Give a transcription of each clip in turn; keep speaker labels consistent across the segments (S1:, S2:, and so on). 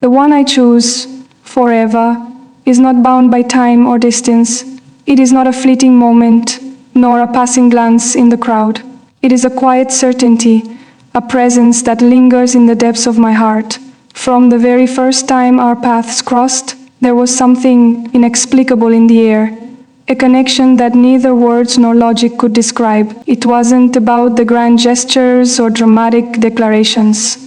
S1: The one I choose forever is not bound by time or distance. It is not a fleeting moment, nor a passing glance in the crowd. It is a quiet certainty, a presence that lingers in the depths of my heart. From the very first time our paths crossed, there was something inexplicable in the air, a connection that neither words nor logic could describe. It wasn't about the grand gestures or dramatic declarations.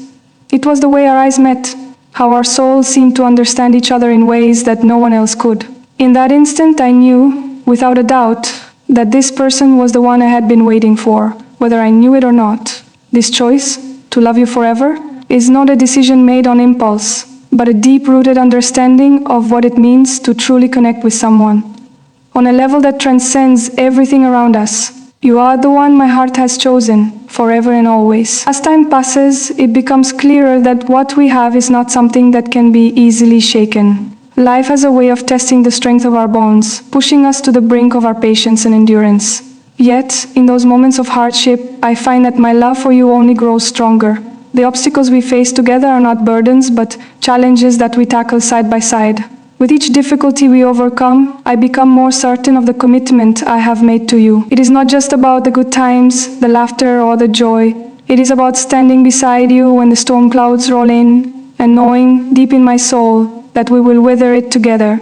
S1: It was the way our eyes met, how our souls seemed to understand each other in ways that no one else could. In that instant, I knew, without a doubt, that this person was the one I had been waiting for, whether I knew it or not. This choice, to love you forever, is not a decision made on impulse, but a deep-rooted understanding of what it means to truly connect with someone, on a level that transcends everything around us. You are the one my heart has chosen, forever and always. As time passes, it becomes clearer that what we have is not something that can be easily shaken. Life has a way of testing the strength of our bonds, pushing us to the brink of our patience and endurance. Yet, in those moments of hardship, I find that my love for you only grows stronger. The obstacles we face together are not burdens, but challenges that we tackle side by side. With each difficulty we overcome, I become more certain of the commitment I have made to you. It is not just about the good times, the laughter, or the joy. It is about standing beside you when the storm clouds roll in, and knowing deep in my soul that we will weather it together.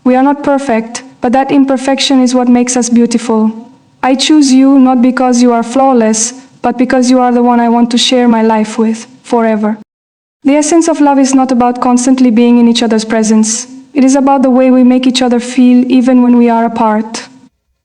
S1: We are not perfect, but that imperfection is what makes us beautiful. I choose you not because you are flawless, but because you are the one I want to share my life with, forever. The essence of love is not about constantly being in each other's presence. It is about the way we make each other feel even when we are apart.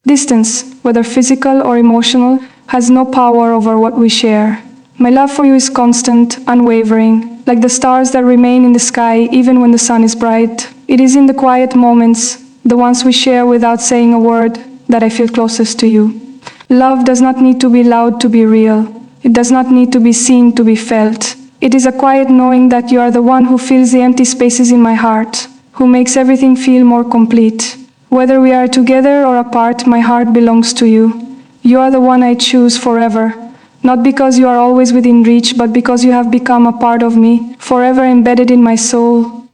S1: Distance, whether physical or emotional, has no power over what we share. My love for you is constant, unwavering, like the stars that remain in the sky even when the sun is bright. It is in the quiet moments, the ones we share without saying a word, that I feel closest to you. Love does not need to be loud to be real. It does not need to be seen to be felt. It is a quiet knowing that you are the one who fills the empty spaces in my heart, who makes everything feel more complete. Whether we are together or apart, my heart belongs to you. You are the one I choose forever, not because you are always within reach, but because you have become a part of me, forever embedded in my soul.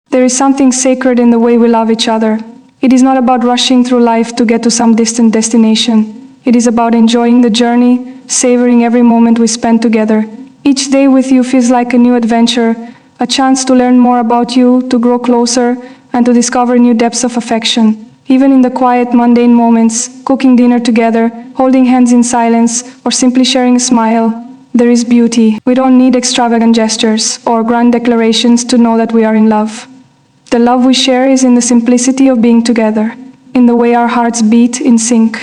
S1: There is something sacred in the way we love each other. It is not about rushing through life to get to some distant destination. It is about enjoying the journey, savoring every moment we spend together. Each day with you feels like a new adventure, a chance to learn more about you, to grow closer, and to discover new depths of affection. Even in the quiet, mundane moments, cooking dinner together, holding hands in silence, or simply sharing a smile, there is beauty. We don't need extravagant gestures or grand declarations to know that we are in love. The love we share is in the simplicity of being together, in the way our hearts beat in sync.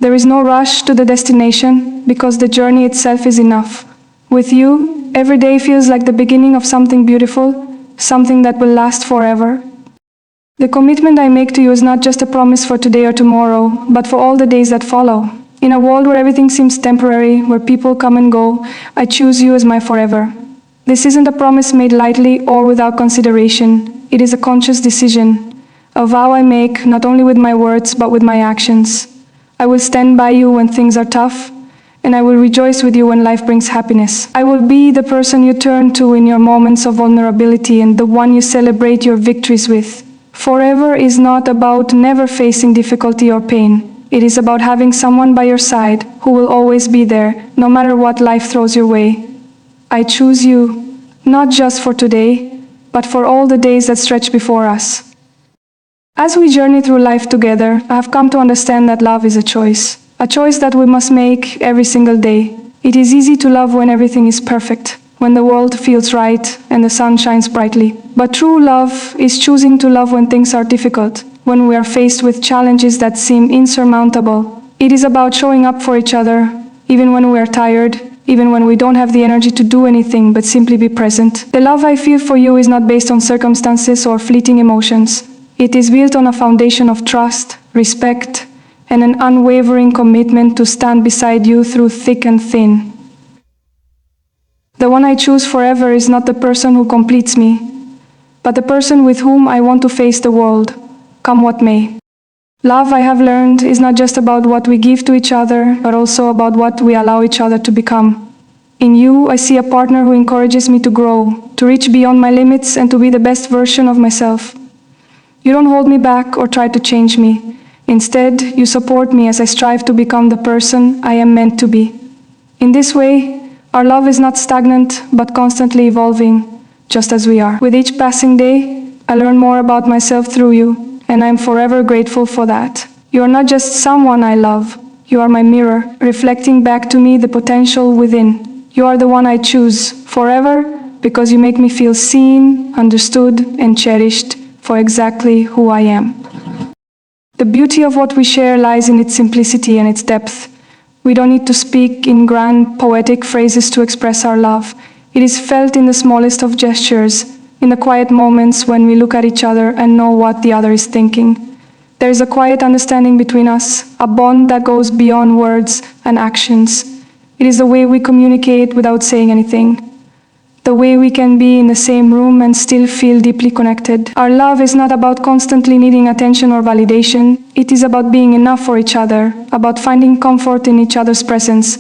S1: There is no rush to the destination, because the journey itself is enough. With you, every day feels like the beginning of something beautiful, something that will last forever. The commitment I make to you is not just a promise for today or tomorrow, but for all the days that follow. In a world where everything seems temporary, where people come and go, I choose you as my forever. This isn't a promise made lightly or without consideration. It is a conscious decision, a vow I make not only with my words, but with my actions. I will stand by you when things are tough, and I will rejoice with you when life brings happiness. I will be the person you turn to in your moments of vulnerability and the one you celebrate your victories with. Forever is not about never facing difficulty or pain. It is about having someone by your side who will always be there, no matter what life throws your way. I choose you, not just for today, but for all the days that stretch before us. As we journey through life together, I have come to understand that love is a choice that we must make every single day. It is easy to love when everything is perfect, when the world feels right and the sun shines brightly. But true love is choosing to love when things are difficult, when we are faced with challenges that seem insurmountable. It is about showing up for each other, even when we are tired, even when we don't have the energy to do anything but simply be present. The love I feel for you is not based on circumstances or fleeting emotions. It is built on a foundation of trust, respect, and an unwavering commitment to stand beside you through thick and thin. The one I choose forever is not the person who completes me, but the person with whom I want to face the world, come what may. Love, I have learned, is not just about what we give to each other, but also about what we allow each other to become. In you, I see a partner who encourages me to grow, to reach beyond my limits and to be the best version of myself. You don't hold me back or try to change me. Instead, you support me as I strive to become the person I am meant to be. In this way, our love is not stagnant, but constantly evolving, just as we are. With each passing day, I learn more about myself through you, and I am forever grateful for that. You are not just someone I love. You are my mirror, reflecting back to me the potential within. You are the one I choose forever because you make me feel seen, understood, and cherished for exactly who I am. The beauty of what we share lies in its simplicity and its depth. We don't need to speak in grand, poetic phrases to express our love. It is felt in the smallest of gestures, in the quiet moments when we look at each other and know what the other is thinking. There is a quiet understanding between us, a bond that goes beyond words and actions. It is the way we communicate without saying anything. The way we can be in the same room and still feel deeply connected. Our love is not about constantly needing attention or validation. It is about being enough for each other, about finding comfort in each other's presence.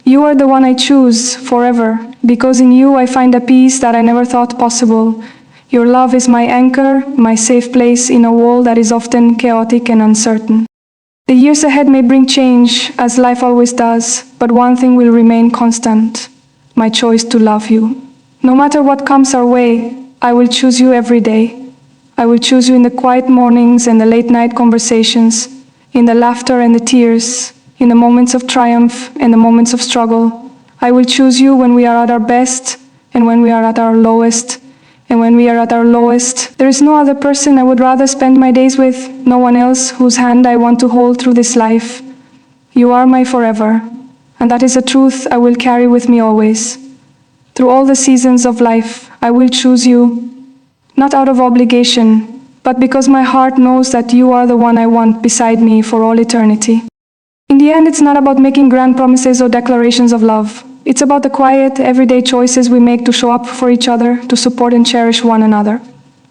S1: You are the one I choose forever, because in you I find a peace that I never thought possible. Your love is my anchor, my safe place in a world that is often chaotic and uncertain. The years ahead may bring change, as life always does, but one thing will remain constant: my choice to love you. No matter what comes our way, I will choose you every day. I will choose you in the quiet mornings and the late night conversations, in the laughter and the tears, in the moments of triumph and the moments of struggle. I will choose you when we are at our best and when we are at our lowest. And when we are at our lowest, there is no other person I would rather spend my days with, no one else whose hand I want to hold through this life. You are my forever, and that is a truth I will carry with me always. Through all the seasons of life, I will choose you, not out of obligation, but because my heart knows that you are the one I want beside me for all eternity. In the end, it's not about making grand promises or declarations of love. It's about the quiet, everyday choices we make to show up for each other, to support and cherish one another.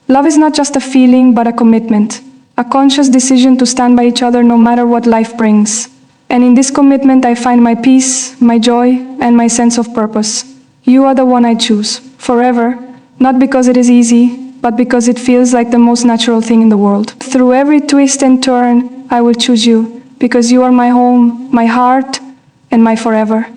S1: Love is not just a feeling, but a commitment, a conscious decision to stand by each other no matter what life brings. And in this commitment, I find my peace, my joy, and my sense of purpose. You are the one I choose, forever, not because it is easy, but because it feels like the most natural thing in the world. Through every twist and turn, I will choose you, because you are my home, my heart, and my forever.